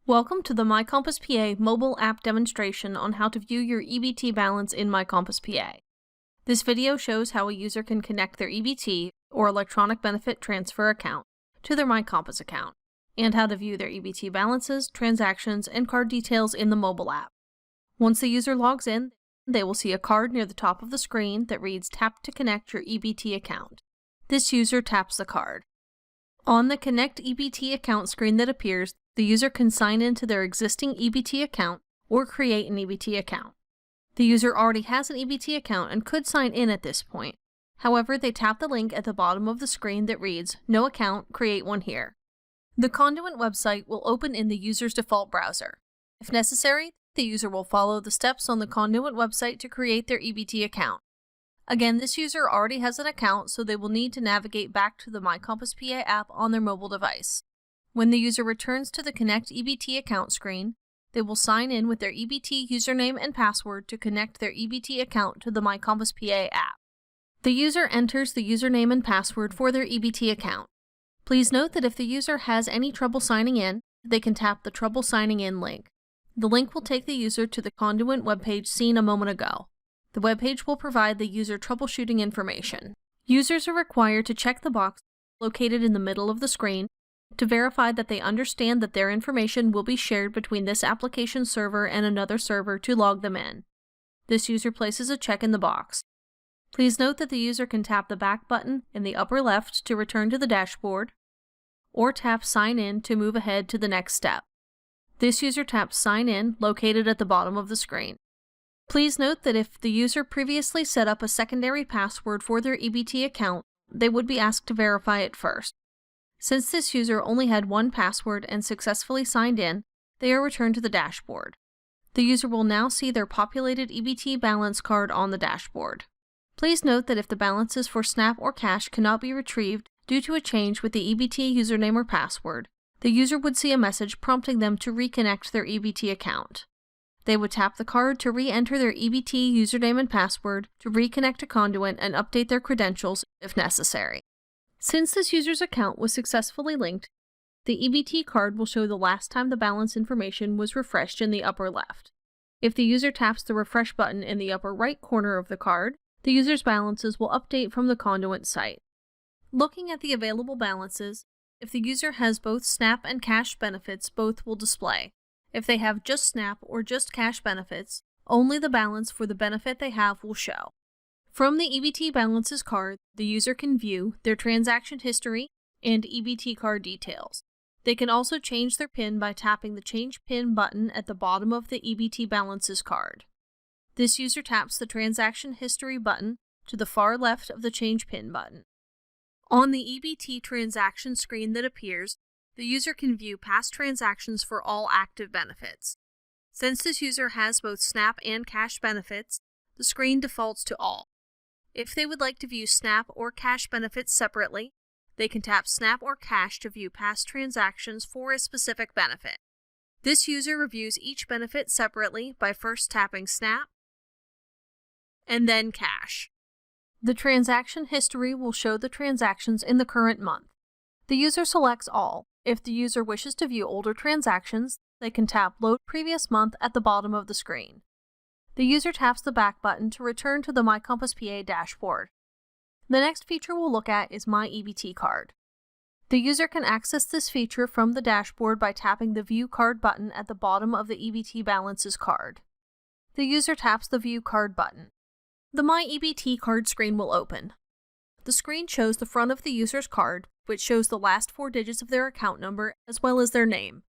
Welcome to the myCOMPASS PA mobile app demonstration on how to view your EBT balance in myCOMPASS PA. This video shows how a user can connect their EBT, or electronic benefit transfer account, to their myCOMPASS account, and how to view their EBT balances, transactions, and card details in the mobile app. Once the user logs in, they will see a card near the top of the screen that reads "Tap to connect your EBT account." This user taps the card. On the Connect EBT account screen that appears, the user can sign into their existing EBT account or create an EBT account. The user already has an EBT account and could sign in at this point. However, they tap the link at the bottom of the screen that reads "No account, create one here." The Conduent website will open in the user's default browser. If necessary, the user will follow the steps on the Conduent website to create their EBT account. Again, this user already has an account, so they will need to navigate back to the myCOMPASS PA app on their mobile device. When the user returns to the Connect EBT account screen, they will sign in with their EBT username and password to connect their EBT account to the myCOMPASS PA app. The user enters the username and password for their EBT account. Please note that if the user has any trouble signing in, they can tap the Trouble Signing In link. The link will take the user to the Conduent webpage seen a moment ago. The webpage will provide the user troubleshooting information. Users are required to check the box located in the middle of the screen to verify that they understand that their information will be shared between this application server and another server to log them in. This user places a check in the box. Please note that the user can tap the back button in the upper left to return to the dashboard, or tap Sign In to move ahead to the next step. This user taps Sign In, located at the bottom of the screen. Please note that if the user previously set up a secondary password for their EBT account, they would be asked to verify it first. Since this user only had one password and successfully signed in, they are returned to the dashboard. The user will now see their populated EBT balance card on the dashboard. Please note that if the balances for SNAP or cash cannot be retrieved due to a change with the EBT username or password, the user would see a message prompting them to reconnect their EBT account. They would tap the card to re-enter their EBT username and password to reconnect to Conduent and update their credentials if necessary. Since this user's account was successfully linked, the EBT card will show the last time the balance information was refreshed in the upper left. If the user taps the refresh button in the upper right corner of the card, the user's balances will update from the Conduent site. Looking at the available balances, if the user has both SNAP and cash benefits, both will display. If they have just SNAP or just cash benefits, only the balance for the benefit they have will show. From the EBT balances card, the user can view their transaction history and EBT card details. They can also change their PIN by tapping the Change PIN button at the bottom of the EBT balances card. This user taps the Transaction History button to the far left of the Change PIN button. On the EBT transaction screen that appears, the user can view past transactions for all active benefits. Since this user has both SNAP and cash benefits, the screen defaults to all. If they would like to view SNAP or cash benefits separately, they can tap SNAP or cash to view past transactions for a specific benefit. This user reviews each benefit separately by first tapping SNAP and then cash. The transaction history will show the transactions in the current month. The user selects all. If the user wishes to view older transactions, they can tap Load Previous Month at the bottom of the screen. The user taps the back button to return to the myCOMPASS PA dashboard. The next feature we'll look at is My EBT Card. The user can access this feature from the dashboard by tapping the View Card button at the bottom of the EBT balances card. The user taps the View Card button. The My EBT Card screen will open. The screen shows the front of the user's card, which shows the last 4 digits of their account number as well as their name.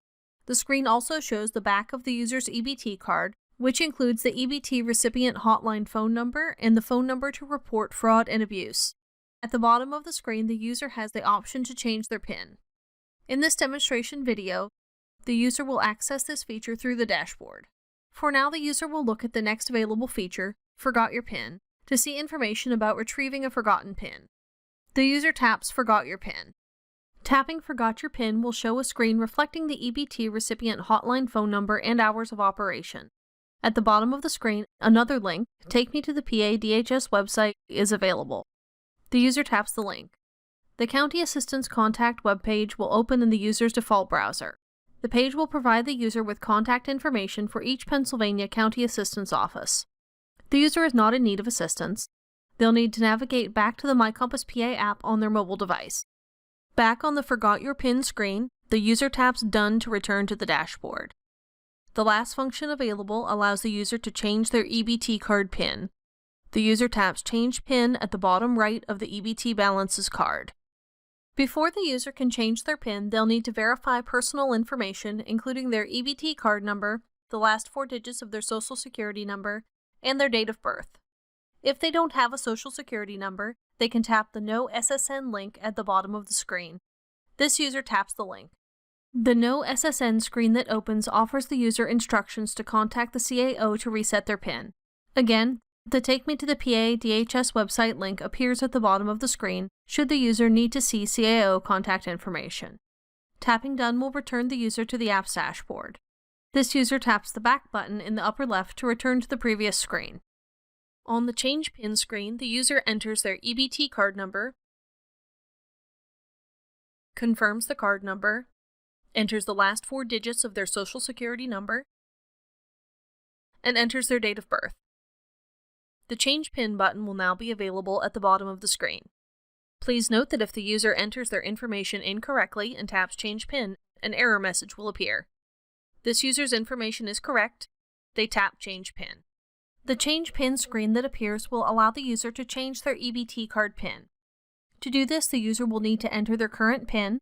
The screen also shows the back of the user's EBT card, which includes the EBT recipient hotline phone number and the phone number to report fraud and abuse. At the bottom of the screen, the user has the option to change their PIN. In this demonstration video, the user will access this feature through the dashboard. For now, the user will look at the next available feature, Forgot Your PIN, to see information about retrieving a forgotten PIN. The user taps Forgot Your PIN. Tapping Forgot Your PIN will show a screen reflecting the EBT recipient hotline phone number and hours of operation. At the bottom of the screen, another link, Take Me to the PA DHS website, is available. The user taps the link. The County Assistance Contact webpage will open in the user's default browser. The page will provide the user with contact information for each Pennsylvania County Assistance Office. If the user is not in need of assistance, they'll need to navigate back to the myCOMPASS PA app on their mobile device. Back on the Forgot Your PIN screen, the user taps Done to return to the dashboard. The last function available allows the user to change their EBT card PIN. The user taps Change PIN at the bottom right of the EBT Balance's card. Before the user can change their PIN, they'll need to verify personal information, including their EBT card number, the last 4 digits of their Social Security number, and their date of birth. If they don't have a Social Security number, they can tap the No SSN link at the bottom of the screen. This user taps the link. The No SSN screen that opens offers the user instructions to contact the CAO to reset their PIN. Again, the Take Me to the PA DHS website link appears at the bottom of the screen should the user need to see CAO contact information. Tapping Done will return the user to the app's dashboard. This user taps the back button in the upper left to return to the previous screen. On the Change PIN screen, the user enters their EBT card number, confirms the card number, enters the last 4 digits of their Social Security number, and enters their date of birth. The Change PIN button will now be available at the bottom of the screen. Please note that if the user enters their information incorrectly and taps Change PIN, an error message will appear. This user's information is correct. They tap Change PIN. The Change PIN screen that appears will allow the user to change their EBT card PIN. To do this, the user will need to enter their current PIN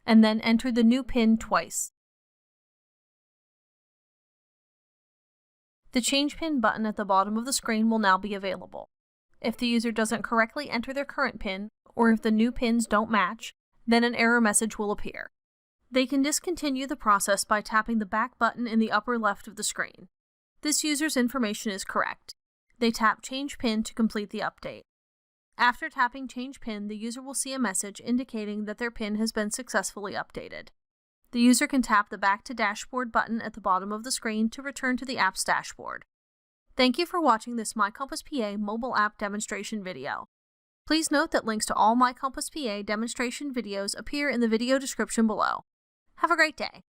and then enter the new PIN twice. The Change PIN button at the bottom of the screen will now be available. If the user doesn't correctly enter their current PIN, or if the new PINs don't match, then an error message will appear. They can discontinue the process by tapping the back button in the upper left of the screen. This user's information is correct. They tap Change PIN to complete the update. After tapping Change PIN, the user will see a message indicating that their PIN has been successfully updated. The user can tap the Back to Dashboard button at the bottom of the screen to return to the app's dashboard. Thank you for watching this myCOMPASS PA mobile app demonstration video. Please note that links to all myCOMPASS PA demonstration videos appear in the video description below. Have a great day!